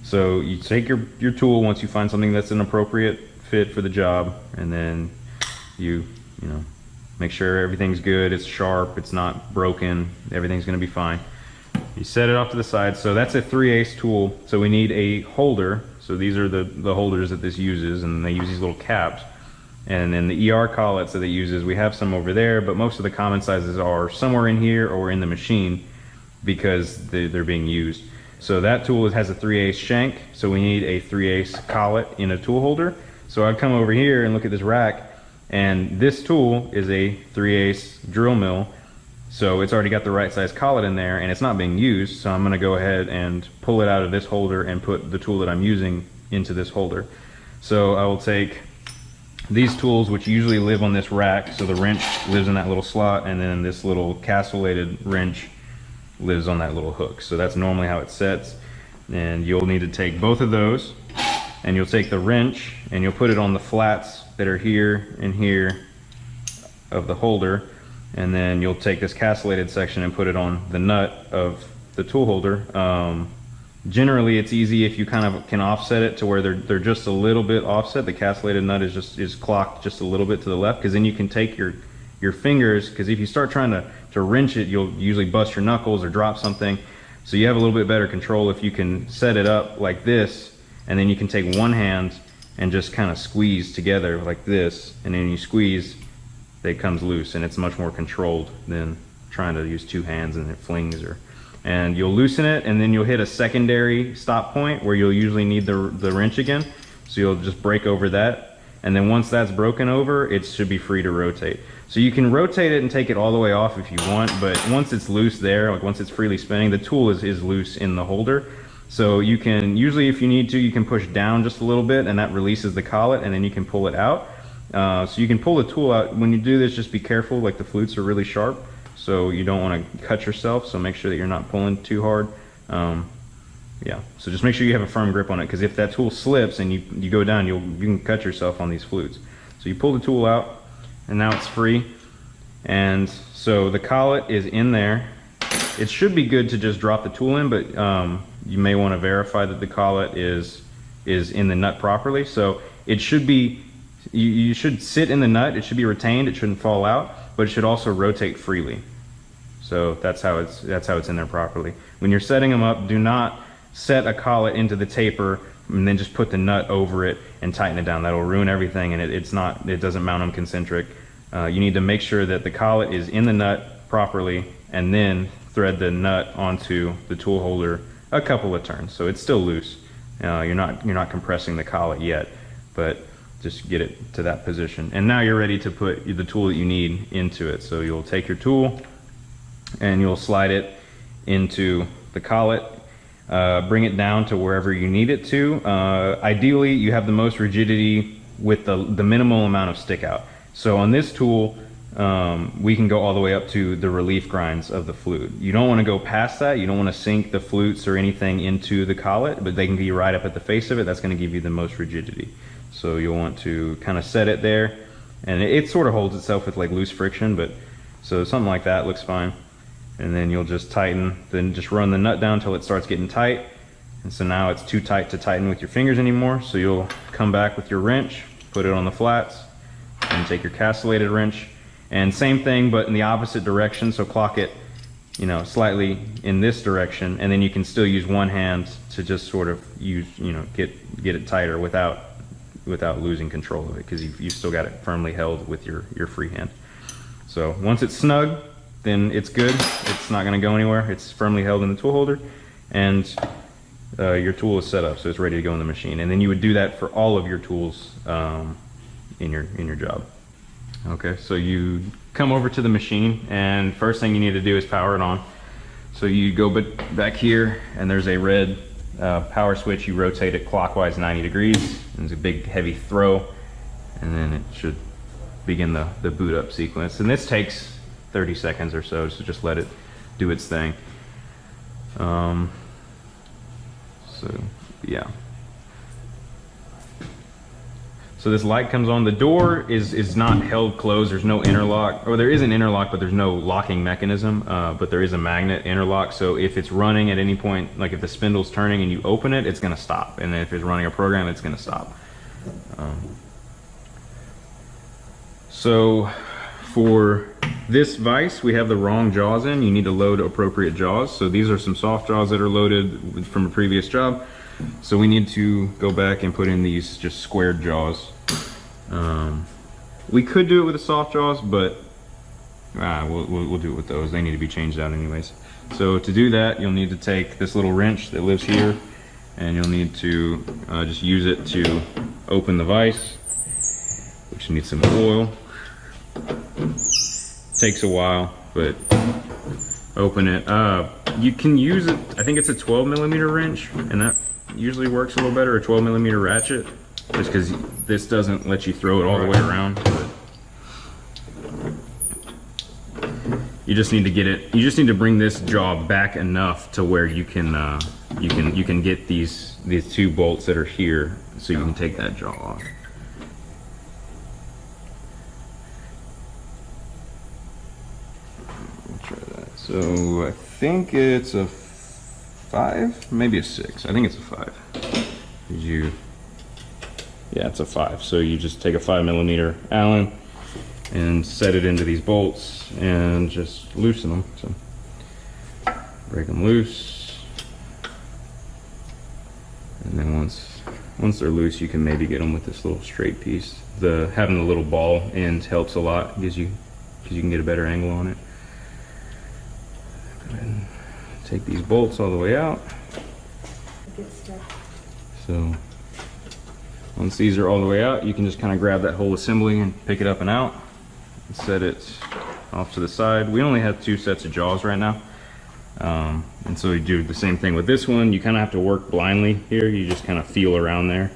So you take your tool once you find something that's an appropriate fit for the job, and then you know, make sure everything's good, it's sharp, it's not broken, everything's gonna be fine. You set it off to the side. So that's a 3/8 tool. So we need a holder. So these are the holders that this uses, and they use these little caps. And then the ER collets that it uses, we have some over there, but most of the common sizes are somewhere in here or in the machine because they're being used. So that tool has a 3/8 shank, so we need a 3/8 collet in a tool holder. So I'd come over here and look at this rack, and this tool is a 3/8 drill mill, so it's already got the right size collet in there, and it's not being used, so I'm going to go ahead and pull it out of this holder and put the tool that I'm using into this holder. So I will take these tools, which usually live on this rack, so the wrench lives in that little slot, and then this little castellated wrench lives on that little hook. So that's normally how it sets. And you'll need to take both of those, and you'll take the wrench and you'll put it on the flats that are here and here of the holder, and then you'll take this castellated section and put it on the nut of the tool holder. Generally it's easy if you kind of can offset it to where they're just a little bit offset. The castellated nut is clocked just a little bit to the left, because then you can take your fingers, because if you start trying to wrench it, you'll usually bust your knuckles or drop something. So you have a little bit better control if you can set it up like this, and then you can take one hand and just kind of squeeze together like this, and then you squeeze, it comes loose, and it's much more controlled than trying to use two hands and it flings. And you'll loosen it, and then you'll hit a secondary stop point where you'll usually need the wrench again. So you'll just break over that, and then once that's broken over, it should be free to rotate. So you can rotate it and take it all the way off if you want, but once it's loose there, like once it's freely spinning, the tool is loose in the holder. So you can, usually if you need to, you can push down just a little bit, and that releases the collet, and then you can pull it out. So you can pull the tool out. When you do this, just be careful, like the flutes are really sharp, so you don't want to cut yourself, so make sure that you're not pulling too hard. Yeah, so just make sure you have a firm grip on it, because if that tool slips and you go down, you can cut yourself on these flutes. So you pull the tool out, and now it's free. And so the collet is in there. It should be good to just drop the tool in, but you may want to verify that the collet is in the nut properly. So it should be, you should sit in the nut, it should be retained, it shouldn't fall out, but it should also rotate freely. So that's how it's in there properly. When you're setting them up, do not set a collet into the taper and then just put the nut over it and tighten it down. That'll ruin everything, and it doesn't mount them concentric. You need to make sure that the collet is in the nut properly, and then thread the nut onto the tool holder a couple of turns. So it's still loose. You're not compressing the collet yet, but just get it to that position. And now you're ready to put the tool that you need into it. So you'll take your tool and you'll slide it into the collet, bring it down to wherever you need it to. Ideally, you have the most rigidity with the minimal amount of stick out. So on this tool, we can go all the way up to the relief grinds of the flute. You don't want to go past that. You don't want to sink the flutes or anything into the collet, but they can be right up at the face of it. That's going to give you the most rigidity. So you'll want to kind of set it there, and it sort of holds itself with like loose friction, but so something like that looks fine. And then you'll just tighten, then just run the nut down until it starts getting tight. And so now it's too tight to tighten with your fingers anymore. So you'll come back with your wrench, put it on the flats, and take your castellated wrench, and same thing but in the opposite direction. So clock it, slightly in this direction, and then you can still use one hand to just sort of get it tighter without losing control of it, because you've still got it firmly held with your free hand. So once it's snug, then it's good. It's not going to go anywhere. It's firmly held in the tool holder, and your tool is set up, so it's ready to go in the machine. And then you would do that for all of your tools in your job. Okay, so you come over to the machine, and first thing you need to do is power it on. So you go back here, and there's a red power switch. You rotate it clockwise 90 degrees. There's a big heavy throw, and then it should begin the boot up sequence. And this takes 30 seconds or so, so just let it do its thing. So yeah. So this light comes on. The door is not held closed. There's no interlock, or there is an interlock, but there's no locking mechanism. But there is a magnet interlock. So if it's running at any point, like if the spindle's turning and you open it, it's going to stop. And then if it's running a program, it's going to stop. So for this vise, we have the wrong jaws in. You need to load appropriate jaws. So these are some soft jaws that are loaded from a previous job. So we need to go back and put in these just squared jaws. We could do it with the soft jaws, but we'll do it with those. They need to be changed out anyways. So to do that, you'll need to take this little wrench that lives here, and you'll need to just use it to open the vise, which needs some oil. Takes a while, but open it. You can use it, I think it's a 12mm wrench, and that usually works a little better, a 12mm ratchet, just because this doesn't let you throw it all the way around. But you just need to get it, you just need to bring this jaw back enough to where you can get these two bolts that are here, so you can take that jaw off. Try that. So I think it's a 5, maybe a 6. I think it's a 5. Yeah, it's a 5. So you just take a 5mm Allen and set it into these bolts and just loosen them. So break them loose, and then once they're loose, you can maybe get them with this little straight piece. Having the little ball end helps a lot, because you can get a better angle on it. And take these bolts all the way out. So once these are all the way out, you can just kind of grab that whole assembly and pick it up and out and set it off to the side. We only have 2 sets of jaws right now, and so we do the same thing with this one. You kind of have to work blindly here. You just kind of feel around there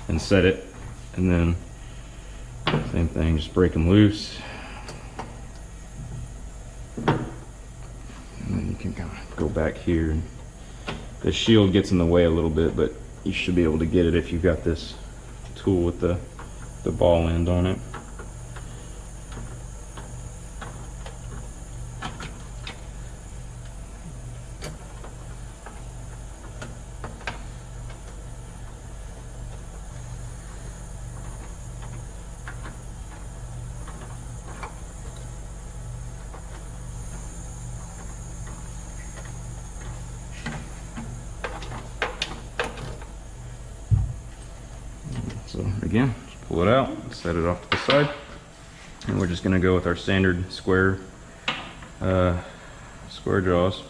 and set it, and then same thing, just break them loose. And then you can kind of go back here. The shield gets in the way a little bit, but you should be able to get it if you've got this tool with the ball end on it. So again, just pull it out, set it off to the side, and we're just going to go with our standard square jaws.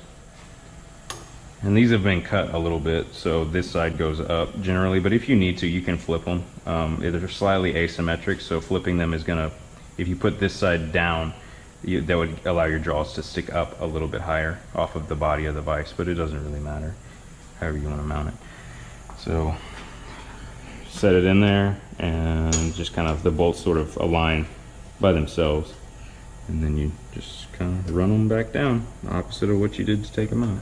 And these have been cut a little bit, so this side goes up generally, but if you need to, you can flip them. They're slightly asymmetric, so flipping them is going to, if you put this side down, that would allow your jaws to stick up a little bit higher off of the body of the vise, but it doesn't really matter, however you want to mount it. So set it in there, and just kind of the bolts sort of align by themselves, and then you just kind of run them back down, the opposite of what you did to take them out.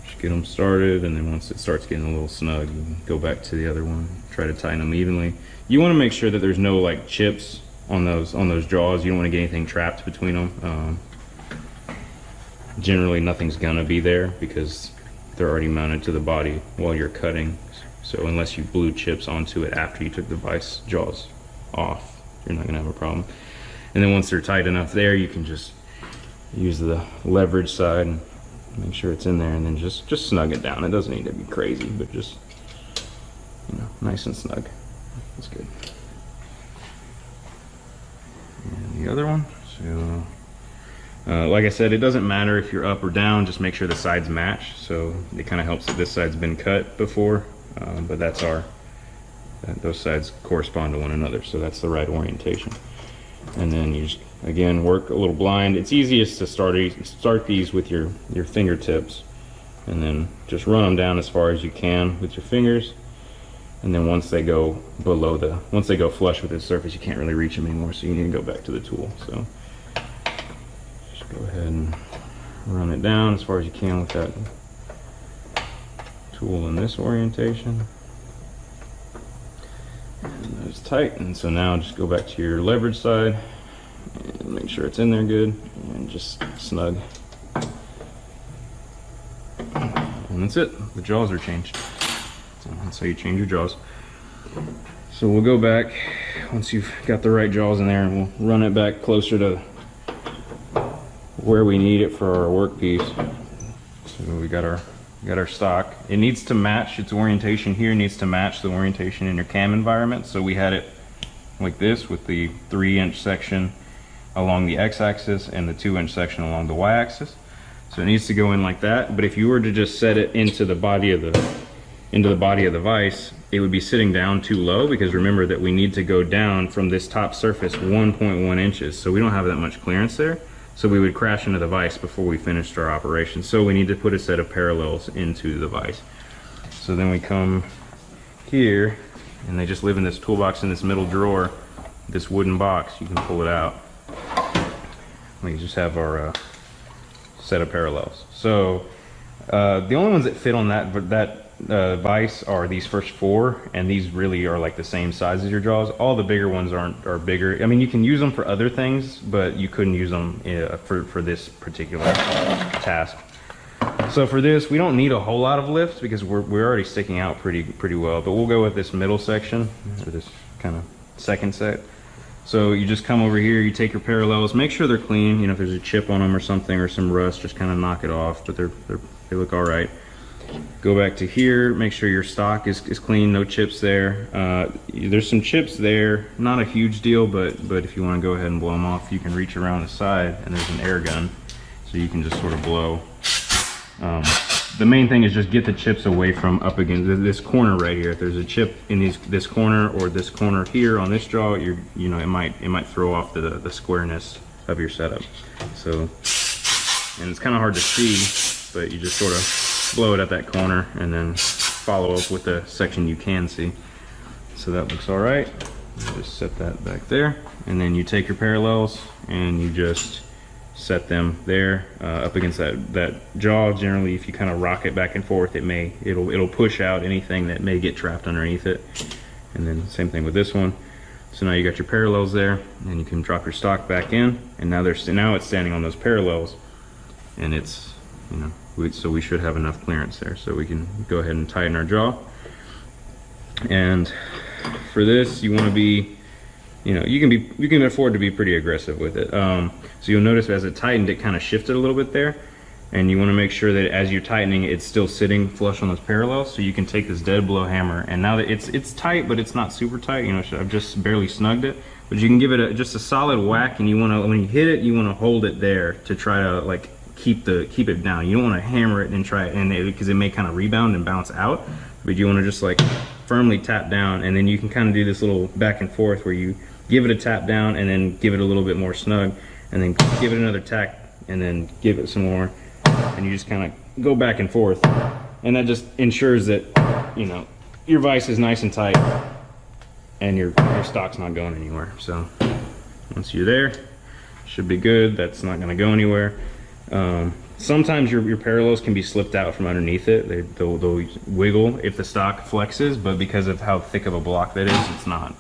Just get them started, and then once it starts getting a little snug, you can go back to the other one, try to tighten them evenly. You want to make sure that there's no like chips on those jaws. You don't want to get anything trapped between them. Generally nothing's gonna be there because they're already mounted to the body while you're cutting. So unless you blew chips onto it after you took the vise jaws off, you're not gonna have a problem. And then once they're tight enough there, you can just use the leverage side and make sure it's in there, and then just snug it down. It doesn't need to be crazy, but just, you know, nice and snug. That's good. And the other one, so like I said, it doesn't matter if you're up or down, just make sure the sides match. So it kind of helps that this side's been cut before, but those sides correspond to one another, so that's the right orientation. And then you just, again, work a little blind. It's easiest to start these with your fingertips, and then just run them down as far as you can with your fingers. And then once they go once they go flush with the surface, you can't really reach them anymore, so you need to go back to the tool. So just go ahead and run it down as far as you can with that tool in this orientation. And tight. And so now just go back to your leverage side and make sure it's in there good and just snug. And that's it. The jaws are changed. So that's how you change your jaws. So we'll go back once you've got the right jaws in there, and we'll run it back closer to where we need it for our workpiece. So we got our stock. It needs to match, its orientation here needs to match the orientation in your cam environment. So we had it like this with the 3-inch section along the x-axis and the 2-inch section along the y-axis. So it needs to go in like that. But if you were to just set it into the body of the vise, it would be sitting down too low, because remember that we need to go down from this top surface 1.1 inches. So we don't have that much clearance there. So we would crash into the vise before we finished our operation. So we need to put a set of parallels into the vise. So then we come here, and they just live in this toolbox in this middle drawer, this wooden box. You can pull it out. We just have our set of parallels. So the only ones that fit on that vise are these first 4, and these really are like the same size as your jaws. All the bigger ones are bigger. I mean, you can use them for other things, but you couldn't use them for this particular task. So for this, we don't need a whole lot of lift because we're already sticking out pretty well. But we'll go with this middle section, or this kind of second set. So you just come over here, you take your parallels, make sure they're clean. You know, if there's a chip on them or something, or some rust, just kind of knock it off. But they look all right. Go back to here, make sure your stock is clean, no chips there. There's some chips there, not a huge deal, but if you want to go ahead and blow them off, you can reach around the side, and there's an air gun, so you can just sort of blow. The main thing is just get the chips away from up against this corner right here. If there's a chip in this corner or this corner here on this jaw, you know, it might throw off the squareness of your setup. So, and it's kind of hard to see, but you just sort of blow it at that corner and then follow up with the section you can see. So that looks all right. Just set that back there, and then you take your parallels and you just set them there up against that jaw. Generally, if you kind of rock it back and forth, it'll push out anything that may get trapped underneath it. And then same thing with this one. So now you got your parallels there, and you can drop your stock back in, and now it's standing on those parallels, and it's, you know, so we should have enough clearance there, so we can go ahead and tighten our jaw. And for this, you want to be, you know, you can afford to be pretty aggressive with it. So you'll notice as it tightened, it kind of shifted a little bit there, and you want to make sure that as you're tightening, it's still sitting flush on those parallels. So you can take this dead blow hammer, and now that it's tight, but it's not super tight. You know, I've just barely snugged it, but you can give it just a solid whack, and you want to, when you hit it, you want to hold it there to try to like keep it down. You don't want to hammer it and try it, because it may kind of rebound and bounce out, but you want to just like firmly tap down, and then you can kind of do this little back and forth where you give it a tap down and then give it a little bit more snug, and then give it another tack and then give it some more, and you just kind of go back and forth, and that just ensures that, you know, your vise is nice and tight and your stock's not going anywhere. So once you're there, should be good. That's not going to go anywhere. Sometimes your parallels can be slipped out from underneath it. They'll wiggle if the stock flexes, but because of how thick of a block that is, it's not.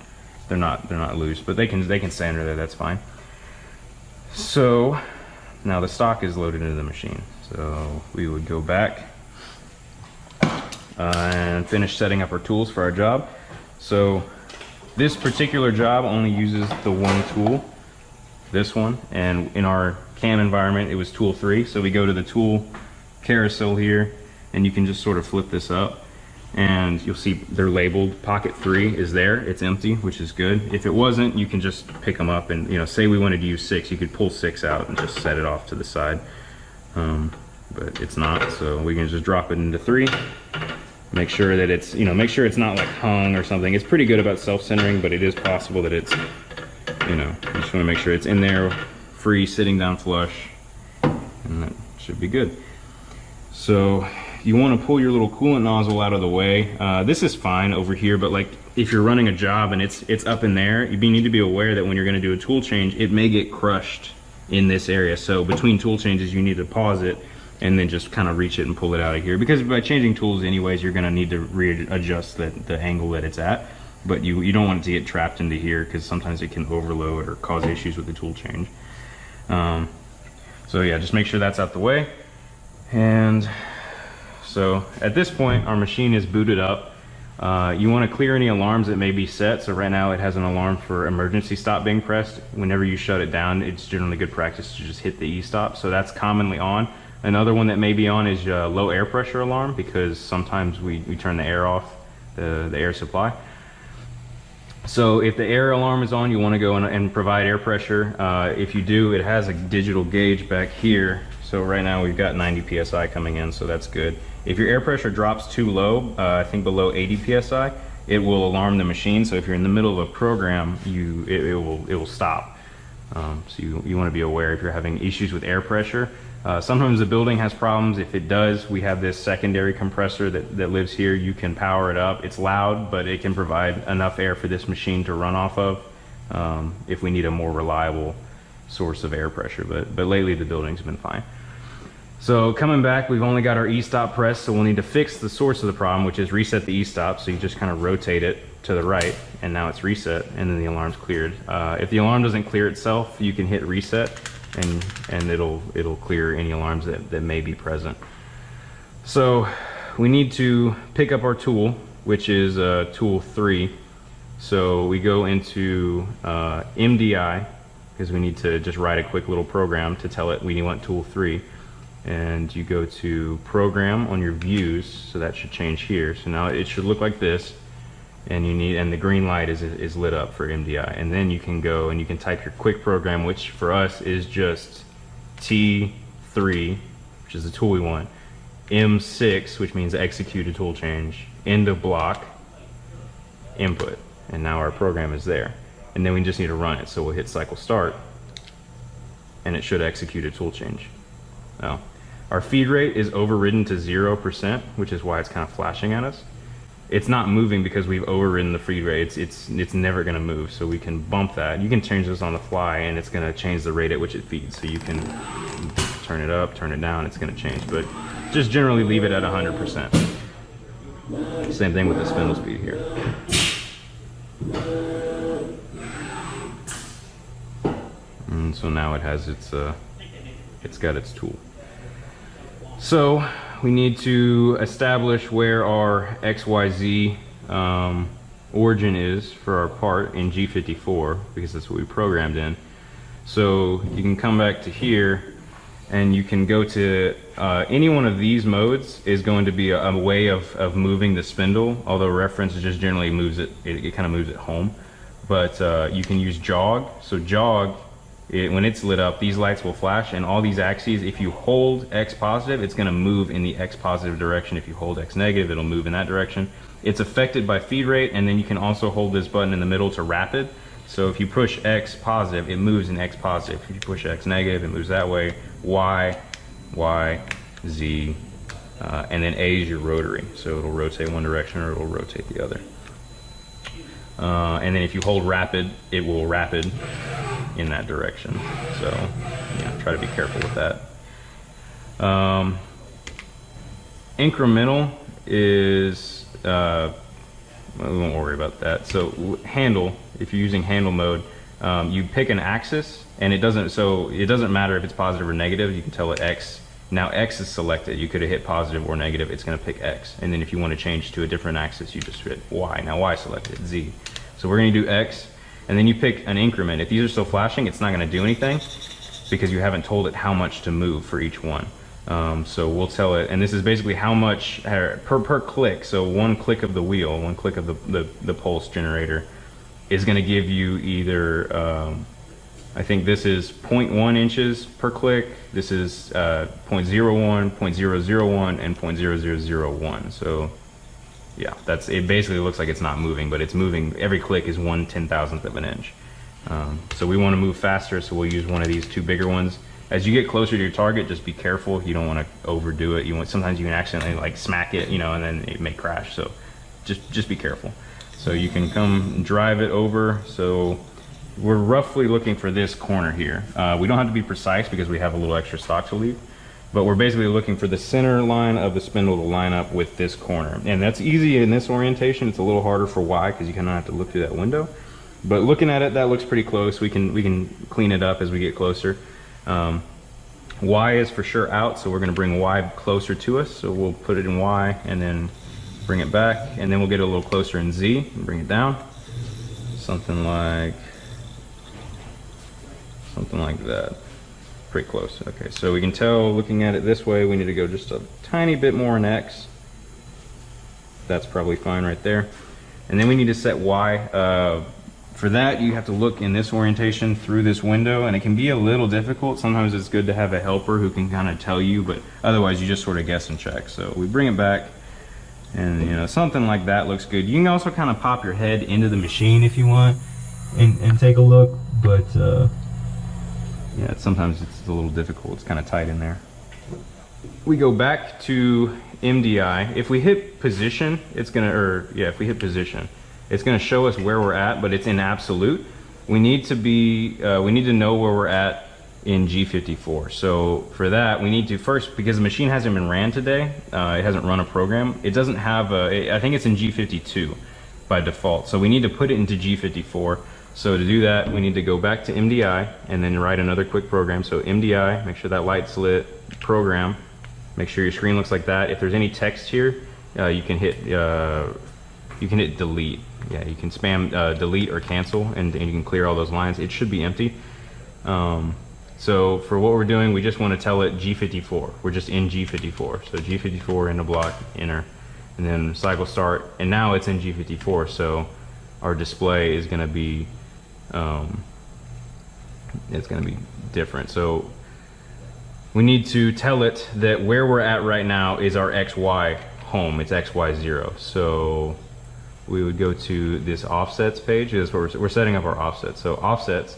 They're not loose, but they can stay under there. That's fine. So now the stock is loaded into the machine. So we would go back and finish setting up our tools for our job. So this particular job only uses the one tool, this one, and in our cam environment it was tool 3. So we go to the tool carousel here, and you can just sort of flip this up, and you'll see they're labeled. Pocket 3 is there, it's empty, which is good. If it wasn't, you can just pick them up, and, you know, say we wanted to use 6, you could pull 6 out and just set it off to the side, but it's not, so we can just drop it into 3. Make sure that it's, you know, make sure it's not like hung or something. It's pretty good about self-centering, but it is possible that it's, you know, you just want to make sure it's in there free, sitting down flush, and that should be good. So you want to pull your little coolant nozzle out of the way. This is fine over here, but like if you're running a job and it's up in there, you need to be aware that when you're going to do a tool change, it may get crushed in this area. So between tool changes, you need to pause it and then just kind of reach it and pull it out of here, because by changing tools anyways, you're going to need to readjust the angle that it's at. but you don't want it to get trapped into here because sometimes it can overload or cause issues with the tool change. So yeah, just make sure that's out the way. And so at this point, our machine is booted up. You want to clear any alarms that may be set. So right now it has an alarm for emergency stop being pressed. Whenever you shut it down, it's generally good practice to just hit the e-stop. So that's commonly on. Another one that may be on is low air pressure alarm, because sometimes we turn the air off, the air supply. So if the air alarm is on, you want to go and provide air pressure. If you do, it has a digital gauge back here. So right now we've got 90 psi coming in, so that's good. If your air pressure drops too low, I think below 80 psi, it will alarm the machine. So if you're in the middle of a program, it will stop. So you want to be aware if you're having issues with air pressure. Sometimes the building has problems. If it does, we have this secondary compressor that lives here. You can power it up. It's loud, but it can provide enough air for this machine to run off of if we need a more reliable source of air pressure. But lately the building's been fine. So coming back, we've only got our e-stop pressed, so we'll need to fix the source of the problem, which is reset the e-stop. So you just kind of rotate it to the right, and now it's reset, and then the alarm's cleared. If the alarm doesn't clear itself, you can hit reset, and it'll clear any alarms that may be present. So we need to pick up our tool, which is tool 3. So we go into MDI, because we need to just write a quick little program to tell it we want tool 3. And you go to program on your views, so that should change here. So now it should look like this, and the green light is lit up for MDI. And then you can go and you can type your quick program, which for us is just T3, which is the tool we want, M6, which means execute a tool change, end of block, input. And now our program is there. And then we just need to run it. So we'll hit cycle start, and it should execute a tool change. Now, our feed rate is overridden to 0%, which is why it's kind of flashing at us. It's not moving because we've overridden the feed rate. It's never going to move, so we can bump that. You can change this on the fly, and it's going to change the rate at which it feeds. So you can turn it up, turn it down, it's going to change. But just generally leave it at 100%. Same thing with the spindle speed here. And so now it has it's got its tool. So we need to establish where our XYZ origin is for our part in G54, because that's what we programmed in. So you can come back to here, and you can go to any one of these modes is going to be a way of moving the spindle, although reference just generally moves it kind of moves it home. But you can use jog. So jog, when it's lit up, these lights will flash, and all these axes, if you hold X positive, it's going to move in the X positive direction. If you hold X negative, it'll move in that direction. It's affected by feed rate, and then you can also hold this button in the middle to rapid. So if you push X positive, it moves in X positive. If you push X negative, it moves that way. Y, Y, Z, and then A is your rotary. So it'll rotate one direction or it'll rotate the other. And then if you hold rapid, it will rapid in that direction. So yeah, try to be careful with that. Incremental is, we won't worry about that. So handle, if you're using handle mode, you pick an axis, and it doesn't matter if it's positive or negative. You can tell it X. Now X is selected. You could have hit positive or negative. It's going to pick X. And then if you want to change to a different axis, you just hit Y. Now Y selected, Z. So we're going to do X, and then you pick an increment. If these are still flashing, it's not going to do anything because you haven't told it how much to move for each one. So we'll tell it, and this is basically how much per click. So one click of the wheel, one click of the pulse generator is going to give you either, I think this is 0.1 inches per click. This is 0.01, 0.001, and 0.0001. So yeah, it basically looks like it's not moving, but it's moving. Every click is 1/10,000th of an inch. So we want to move faster, so we'll use one of these two bigger ones. As you get closer to your target, just be careful. You don't want to overdo it. Sometimes you can accidentally like smack it, and then it may crash. So just be careful. So you can come drive it over. So we're roughly looking for this corner here. We don't have to be precise because we have a little extra stock to leave. But we're basically looking for the center line of the spindle to line up with this corner. And that's easy in this orientation. It's a little harder for Y because you kind of have to look through that window. But looking at it, that looks pretty close. We can clean it up as we get closer. Y is for sure out, so we're going to bring Y closer to us. So we'll put it in Y and then bring it back, and then we'll get a little closer in Z and bring it down. Something like that. Pretty close. Okay, so we can tell looking at it this way, we need to go just a tiny bit more in X. That's probably fine right there. And then we need to set Y. For that, you have to look in this orientation through this window, and it can be a little difficult. Sometimes it's good to have a helper who can kind of tell you, but otherwise you just sort of guess and check. So we bring it back, and you know, something like that looks good. You can also kind of pop your head into the machine if you want and take a look, but yeah, sometimes it's a little difficult. It's kind of tight in there. We go back to MDI. If we hit position, it's gonna, if we hit position, it's gonna show us where we're at, but it's in absolute. We need to know where we're at in G54. So for that, we need to first, because the machine hasn't been ran today, it hasn't run a program. It doesn't have I think it's in G52 by default. So we need to put it into G54. So to do that, we need to go back to MDI and then write another quick program. So MDI, make sure that light's lit, program, make sure your screen looks like that. If there's any text here, you can hit delete. Yeah, you can spam delete or cancel, and you can clear all those lines. It should be empty. So for what we're doing, we just want to tell it G54. We're just in G54. So G54 in the block, enter, and then cycle start. And now it's in G54. So our display is going to be it's going to be different. So we need to tell it that where we're at right now is our XY home. It's XY0. So we would go to this offsets page. This is where we're setting up our offsets. So offsets,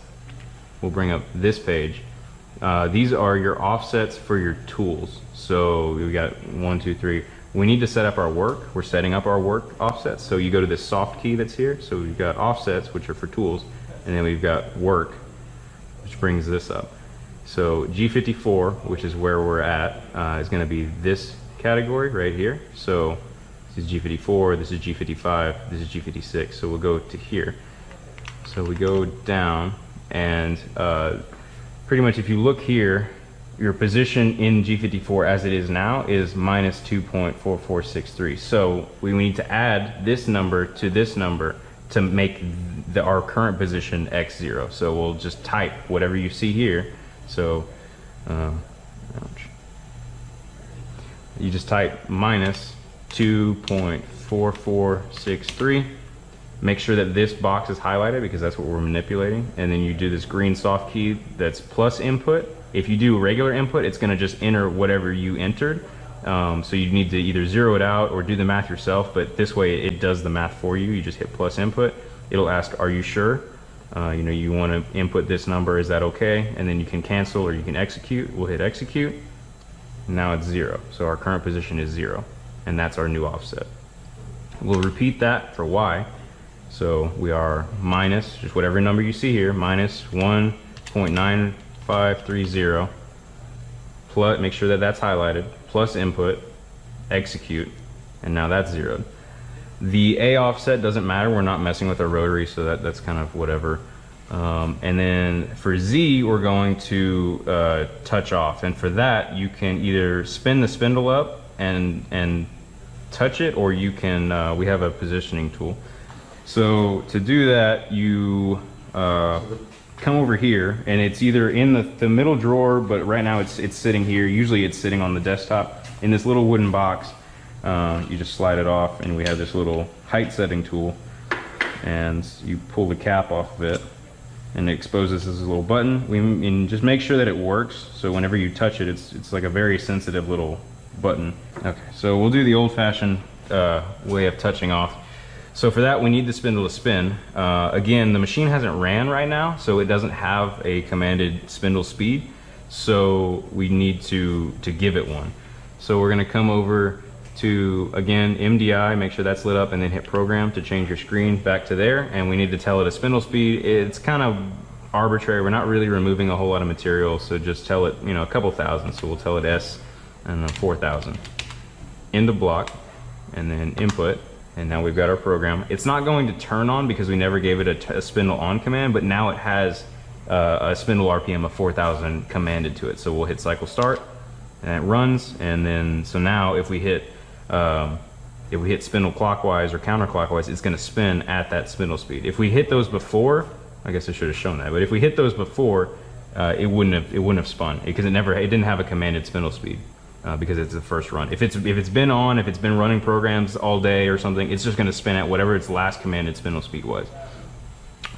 we'll bring up this page. These are your offsets for your tools. So we got 1, 2, 3. We need to set up our work. We're setting up our work offsets. So you go to this soft key that's here. So we've got offsets, which are for tools, and then we've got work, which brings this up. So G54, which is where we're at, is going to be this category right here. So this is G54, this is G55, this is G56. So we'll go to here. So we go down, and pretty much if you look here, your position in G54 as it is now is minus 2.4463. So we need to add this number to this number to make our current position X0. So we'll just type whatever you see here. So you just type minus 2.4463. Make sure that this box is highlighted because that's what we're manipulating. And then you do this green soft key that's plus input. If you do regular input, it's going to just enter whatever you entered. So you need to either zero it out or do the math yourself, but this way it does the math for you. You just hit plus input. It'll ask, are you sure? You want to input this number, is that okay? And then you can cancel or you can execute. We'll hit execute. Now it's 0. So our current position is 0, and that's our new offset. We'll repeat that for Y. So we are minus, just whatever number you see here, minus 1.9530, plus, make sure that that's highlighted, plus input, execute, and now that's zeroed. The A offset doesn't matter, we're not messing with our rotary, so that's kind of whatever. And then for Z, we're going to touch off, and for that you can either spin the spindle up and touch it, or you can, we have a positioning tool. So to do that, you come over here, and it's either in the middle drawer, but right now it's sitting here. Usually it's sitting on the desktop in this little wooden box. You just slide it off, and we have this little height setting tool, and you pull the cap off of it, and it exposes this little button. And just make sure that it works, so whenever you touch it, it's like a very sensitive little button. Okay, so we'll do the old-fashioned way of touching off. So for that, we need the spindle to spin. Again, the machine hasn't ran right now, so it doesn't have a commanded spindle speed. So we need to give it one. So we're gonna come over to, again, MDI, make sure that's lit up, and then hit program to change your screen back to there. And we need to tell it a spindle speed. It's kind of arbitrary. We're not really removing a whole lot of material, so just tell it, you know, a couple thousand. So we'll tell it S and then 4,000. Into block, and then input, and now we've got our program. It's not going to turn on because we never gave it a spindle on command, but now it has a spindle RPM of 4,000 commanded to it. So we'll hit cycle start, and it runs, and then so now if we hit spindle clockwise or counterclockwise, it's going to spin at that spindle speed. If we hit those before, I guess I should have shown that, but if we hit those before, it wouldn't have spun because it didn't have a commanded spindle speed. Because it's the first run. If it's been running programs all day or something, it's just going to spin at whatever its last commanded spindle speed was.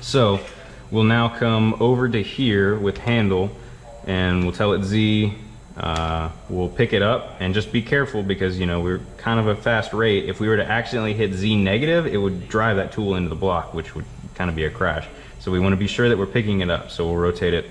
So we'll now come over to here with handle, and we'll tell it Z. We'll pick it up, and just be careful because, you know, we're kind of a fast rate. If we were to accidentally hit Z negative, it would drive that tool into the block, which would kind of be a crash. So we want to be sure that we're picking it up. So we'll rotate it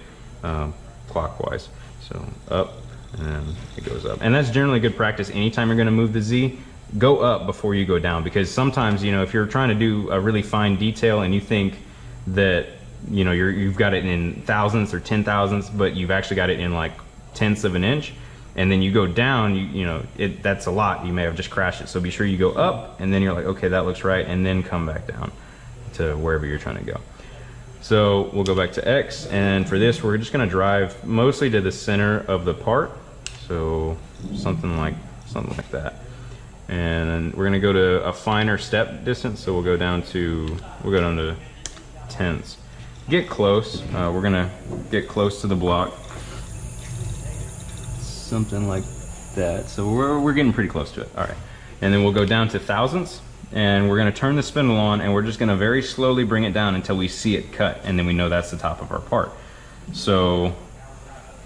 clockwise. So up. And it goes up, and that's generally good practice. Anytime you're going to move the Z, go up before you go down, because sometimes, you know, if you're trying to do a really fine detail and you think that, you know, you've got it in thousandths or 10,000ths, but you've actually got it in like tenths of an inch, and then you go down, you know, that's a lot. You may have just crashed it. So be sure you go up, and then you're like, okay, that looks right, and then come back down to wherever you're trying to go. So we'll go back to X, and for this we're just going to drive mostly to the center of the part, so something like that, and then we're going to go to a finer step distance, so we'll go down to tenths. Get close. We're going to get close to the block, something like that. So we're getting pretty close to it. All right, and then we'll go down to thousandths. And we're going to turn the spindle on, and we're just going to very slowly bring it down until we see it cut, and then we know that's the top of our part. So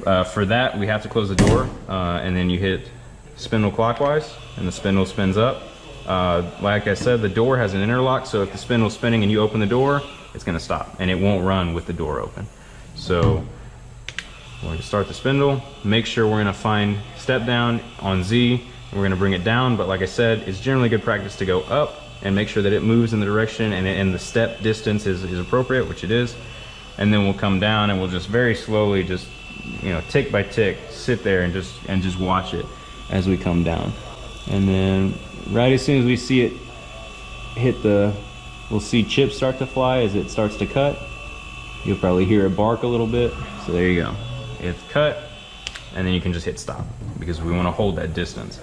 for that, we have to close the door, and then you hit spindle clockwise, and the spindle spins up. Like I said, the door has an interlock, so if the spindle's spinning and you open the door, it's going to stop, and it won't run with the door open. So we're going to start the spindle, make sure we're going to find step down on Z. We're going to bring it down, but like I said, it's generally good practice to go up and make sure that it moves in the direction and the step distance is appropriate, which it is. And then we'll come down, and we'll just very slowly, just, you know, tick by tick, sit there and just watch it as we come down. And then right as soon as we see it hit we'll see chips start to fly as it starts to cut. You'll probably hear it bark a little bit. So there you go. It's cut, and then you can just hit stop because we want to hold that distance.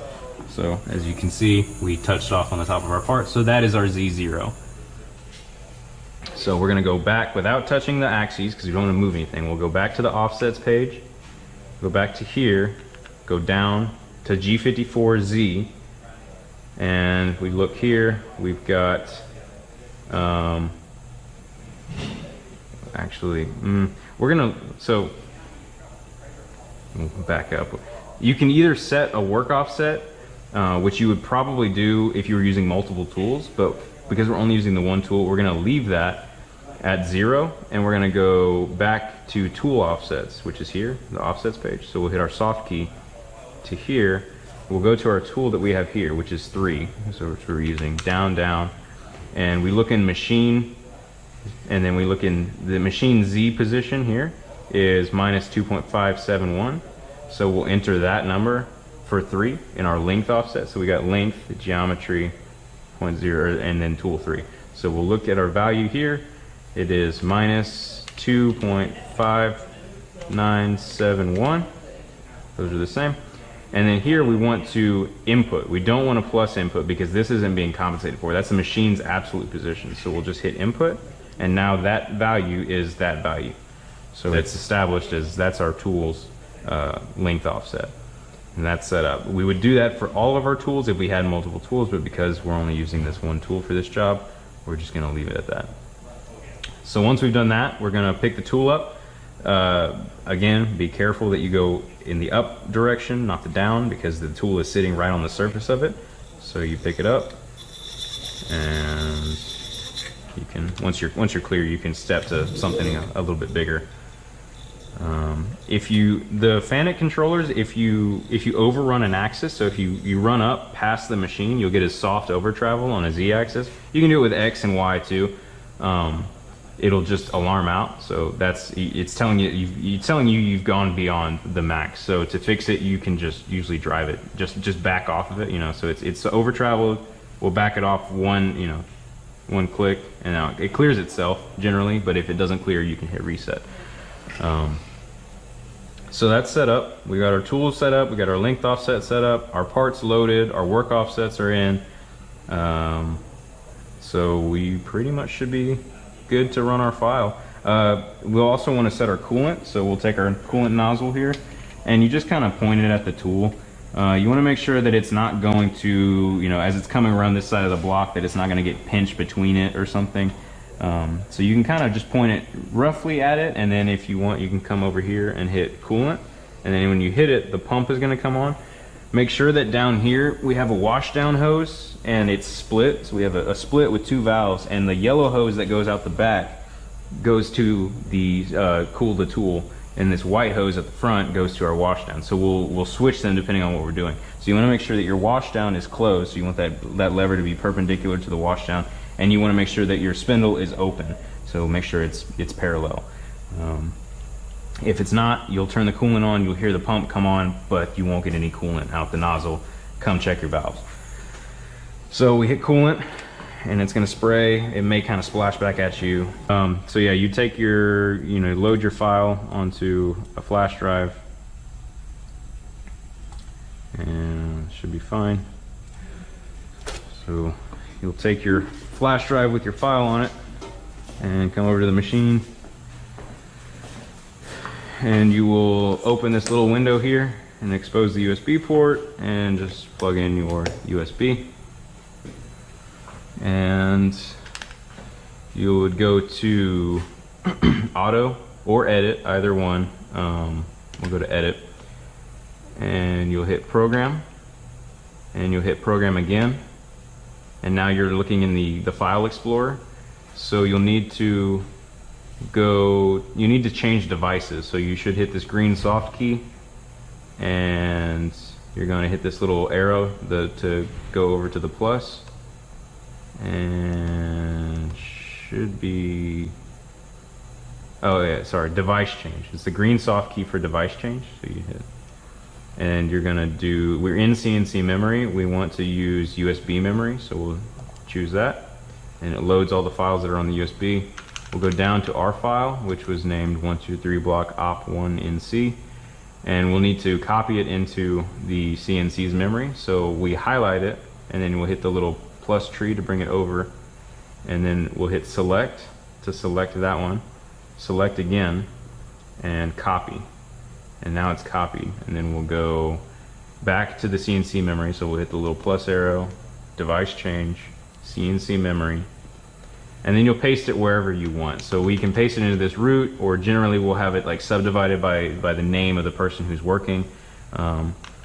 So as you can see, we touched off on the top of our part. So that is our Z0. So we're going to go back without touching the axes because we don't want to move anything. We'll go back to the offsets page, go back to here, go down to G54Z, and we look here, we've got we're going to, so we'll back up. You can either set a work offset, which you would probably do if you were using multiple tools, but because we're only using the one tool, we're going to leave that at 0, and we're going to go back to tool offsets, which is here, the offsets page. So we'll hit our soft key to here. We'll go to our tool that we have here, which is 3, so we're using down, down, and we look in machine, and then we look in the machine Z position here is -2.571. So we'll enter that number for 3 in our length offset. So we got length, geometry, 0.0, and then tool 3. So we'll look at our value here. It is -2.5971. Those are the same. And then here we want to input. We don't want to plus input because this isn't being compensated for. That's the machine's absolute position. So we'll just hit input, and now that value is that value. So it's established as that's our tool's length offset, and that's set up. We would do that for all of our tools if we had multiple tools, but because we're only using this one tool for this job, we're just going to leave it at that. So once we've done that, we're going to pick the tool up. Again, be careful that you go in the up direction, not the down, because the tool is sitting right on the surface of it. So you pick it up, and you can, once you're clear, you can step to something a little bit bigger. The FANUC controllers, if you overrun an axis, so if you run up past the machine, you'll get a soft over travel on a Z axis. You can do it with X and Y too. it'll just alarm out. So it's telling you you've gone beyond the max. So to fix it, you can just usually drive it, just back off of it, you know. So it's over traveled. We'll back it off one click, and now it clears itself generally. But if it doesn't clear, you can hit reset. So that's set up. We got our tools set up. We got our length offset set up. Our parts loaded. Our work offsets are in. So we pretty much should be good to run our file. We'll also want to set our coolant. So we'll take our coolant nozzle here, and you just kind of point it at the tool. You want to make sure that it's not going to, as it's coming around this side of the block, that it's not going to get pinched between it or something. So you can kind of just point it roughly at it, and then if you want, you can come over here and hit coolant, and then when you hit it, the pump is going to come on. Make sure that down here we have a washdown hose, and it's split. So we have a split with 2 valves, and the yellow hose that goes out the back goes to the cool the tool, and this white hose at the front goes to our washdown. So we'll switch them depending on what we're doing. So you want to make sure that your washdown is closed. So you want that lever to be perpendicular to the washdown, and you want to make sure that your spindle is open. So make sure it's parallel. If it's not, you'll turn the coolant on, you'll hear the pump come on, but you won't get any coolant out the nozzle. Come check your valves. So we hit coolant, and it's going to spray. It may kind of splash back at you. So yeah, you take your, load your file onto a flash drive, and it should be fine. So you'll take your flash drive with your file on it and come over to the machine, and you will open this little window here and expose the USB port and just plug in your USB. And you would go to auto or edit, either one. We'll go to edit, and you'll hit program, and you'll hit program again, and now you're looking in the file explorer. So you'll need to change devices. So you should hit this green soft key, and you're going to hit this little arrow to go over to the plus, and should be, oh yeah, sorry, device change. It's the green soft key for device change. So you hit, and you're gonna do, we're in CNC memory, we want to use USB memory, so we'll choose that, and it loads all the files that are on the USB. We'll go down to our file, which was named 123 block op1 NC, and we'll need to copy it into the CNC's memory. So we highlight it, and then we'll hit the little plus tree to bring it over, and then we'll hit select to select that one, select again, and copy. And now it's copied, and then we'll go back to the CNC memory. So we'll hit the little plus arrow, device change, CNC memory, and then you'll paste it wherever you want. So we can paste it into this root, or generally we'll have it like subdivided by the name of the person who's working.